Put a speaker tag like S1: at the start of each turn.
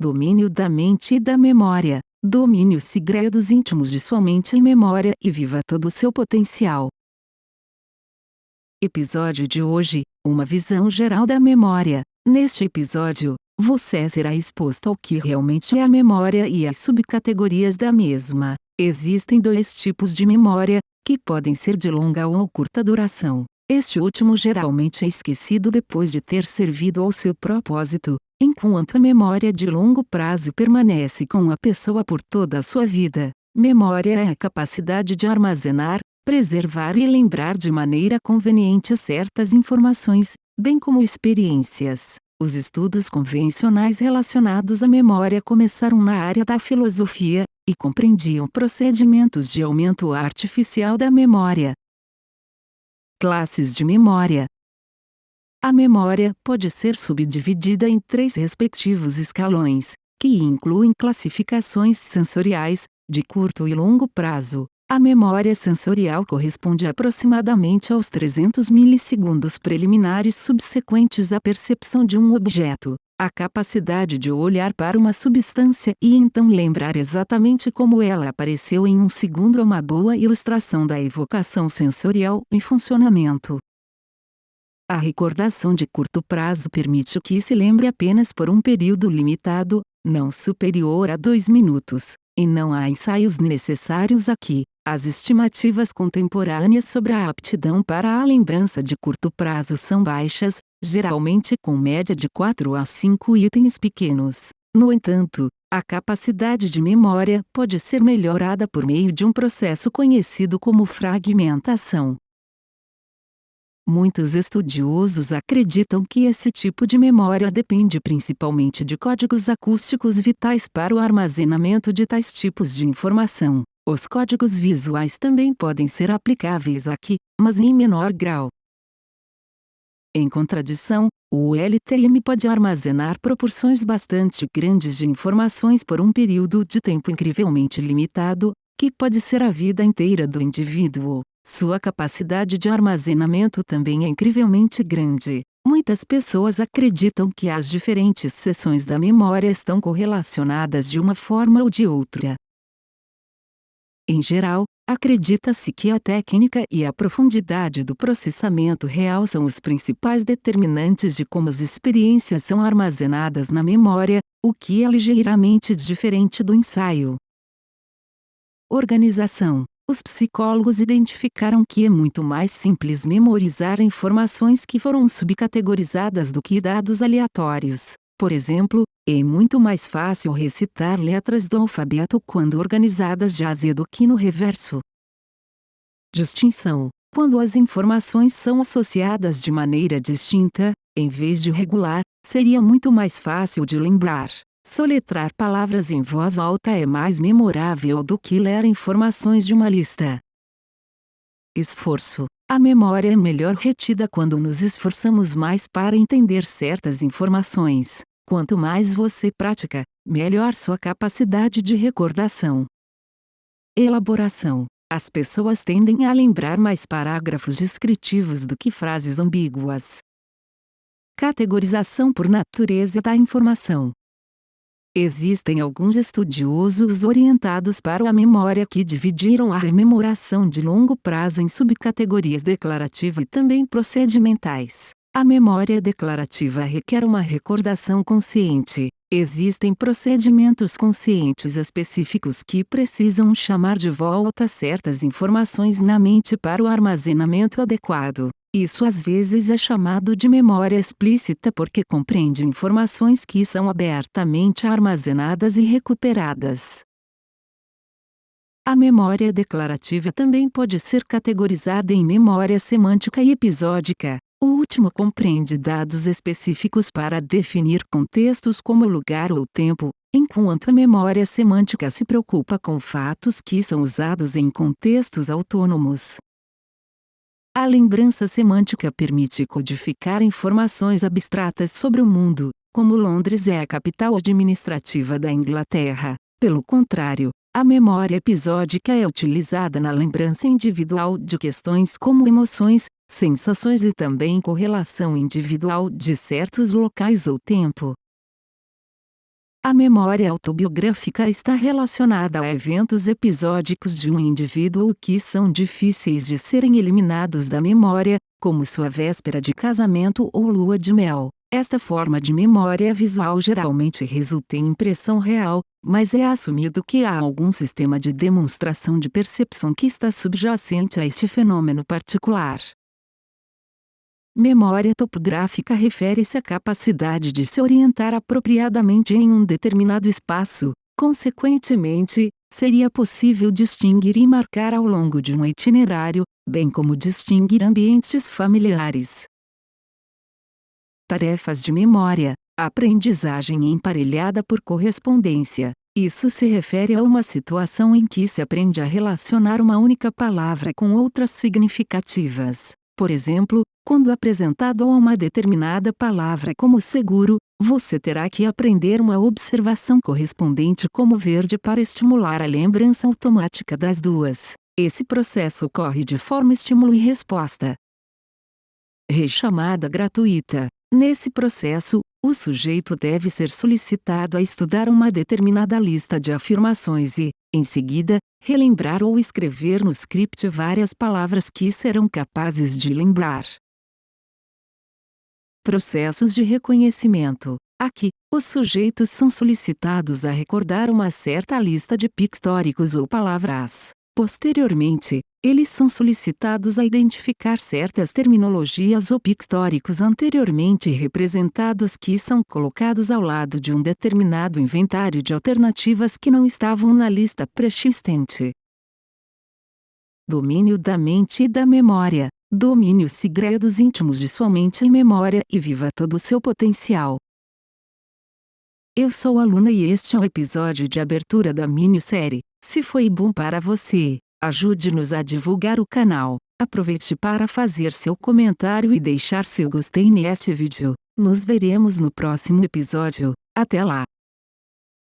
S1: domínio da mente e da memória. Domine os segredos íntimos de sua mente e memória e viva todo o seu potencial. Episódio de hoje: uma visão geral da memória. Neste episódio, você será exposto ao que realmente é a memória e as subcategorias da mesma. Existem dois tipos de memória, que podem ser de longa ou curta duração. Este último geralmente é esquecido depois de ter servido ao seu propósito, enquanto a memória de longo prazo permanece com a pessoa por toda a sua vida. Memória é a capacidade de armazenar, preservar e lembrar de maneira conveniente certas informações, bem como experiências. Os estudos convencionais relacionados à memória começaram na área da filosofia, e compreendiam procedimentos de aumento artificial da memória. Classes de memória. A memória pode ser subdividida em 3 respectivos escalões, que incluem classificações sensoriais, de curto e longo prazo. A memória sensorial corresponde aproximadamente aos 300 milissegundos preliminares subsequentes à percepção de um objeto. A capacidade de olhar para uma substância e então lembrar exatamente como ela apareceu em um segundo é uma boa ilustração da evocação sensorial em funcionamento. A recordação de curto prazo permite que se lembre apenas por um período limitado, não superior a 2 minutos, e não há ensaios necessários aqui. As estimativas contemporâneas sobre a aptidão para a lembrança de curto prazo são baixas, geralmente com média de 4 a 5 itens pequenos. No entanto, a capacidade de memória pode ser melhorada por meio de um processo conhecido como fragmentação. Muitos estudiosos acreditam que esse tipo de memória depende principalmente de códigos acústicos vitais para o armazenamento de tais tipos de informação. Os códigos visuais também podem ser aplicáveis aqui, mas em menor grau. Em contradição, o LTM pode armazenar proporções bastante grandes de informações por um período de tempo incrivelmente limitado, que pode ser a vida inteira do indivíduo. Sua capacidade de armazenamento também é incrivelmente grande. Muitas pessoas acreditam que as diferentes seções da memória estão correlacionadas de uma forma ou de outra. Em geral, acredita-se que a técnica e a profundidade do processamento real são os principais determinantes de como as experiências são armazenadas na memória, o que é ligeiramente diferente do ensaio. Organização. Os psicólogos identificaram que é muito mais simples memorizar informações que foram subcategorizadas do que dados aleatórios. Por exemplo, é muito mais fácil recitar letras do alfabeto quando organizadas de A a Z do que no reverso. Distinção. Quando as informações são associadas de maneira distinta, em vez de regular, seria muito mais fácil de lembrar. Soletrar palavras em voz alta é mais memorável do que ler informações de uma lista. Esforço. A memória é melhor retida quando nos esforçamos mais para entender certas informações. Quanto mais você pratica, melhor sua capacidade de recordação. Elaboração. As pessoas tendem a lembrar mais parágrafos descritivos do que frases ambíguas. Categorização por natureza da informação. Existem alguns estudiosos orientados para a memória que dividiram a rememoração de longo prazo em subcategorias declarativa e também procedimentais. A memória declarativa requer uma recordação consciente. Existem procedimentos conscientes específicos que precisam chamar de volta certas informações na mente para o armazenamento adequado. Isso às vezes é chamado de memória explícita porque compreende informações que são abertamente armazenadas e recuperadas. A memória declarativa também pode ser categorizada em memória semântica e episódica. O último compreende dados específicos para definir contextos como lugar ou tempo, enquanto a memória semântica se preocupa com fatos que são usados em contextos autônomos. A lembrança semântica permite codificar informações abstratas sobre o mundo, como Londres é a capital administrativa da Inglaterra. Pelo contrário, a memória episódica é utilizada na lembrança individual de questões como emoções, sensações e também correlação individual de certos locais ou tempo. A memória autobiográfica está relacionada a eventos episódicos de um indivíduo que são difíceis de serem eliminados da memória, como sua véspera de casamento ou lua de mel. Esta forma de memória visual geralmente resulta em impressão real, mas é assumido que há algum sistema de demonstração de percepção que está subjacente a este fenômeno particular. Memória topográfica refere-se à capacidade de se orientar apropriadamente em um determinado espaço. Consequentemente, seria possível distinguir e marcar ao longo de um itinerário, bem como distinguir ambientes familiares. Tarefas de memória. Aprendizagem emparelhada por correspondência. Isso se refere a uma situação em que se aprende a relacionar uma única palavra com outras significativas. Por exemplo, quando apresentado a uma determinada palavra como seguro, você terá que aprender uma observação correspondente como verde para estimular a lembrança automática das duas. Esse processo ocorre de forma estímulo e resposta. Rechamada gratuita. Nesse processo, o sujeito deve ser solicitado a estudar uma determinada lista de afirmações e, em seguida, relembrar ou escrever no script várias palavras que serão capazes de lembrar. Processos de reconhecimento. Aqui, os sujeitos são solicitados a recordar uma certa lista de pictóricos ou palavras. Posteriormente, eles são solicitados a identificar certas terminologias ou pictóricos anteriormente representados que são colocados ao lado de um determinado inventário de alternativas que não estavam na lista pré-existente. Domínio da mente e da memória. Domine os segredos íntimos de sua mente e memória e viva todo o seu potencial. Eu sou a Luna e este é o episódio de abertura da minissérie. Se foi bom para você, ajude-nos a divulgar o canal. Aproveite para fazer seu comentário e deixar seu gostei neste vídeo. Nos veremos no próximo episódio. Até lá!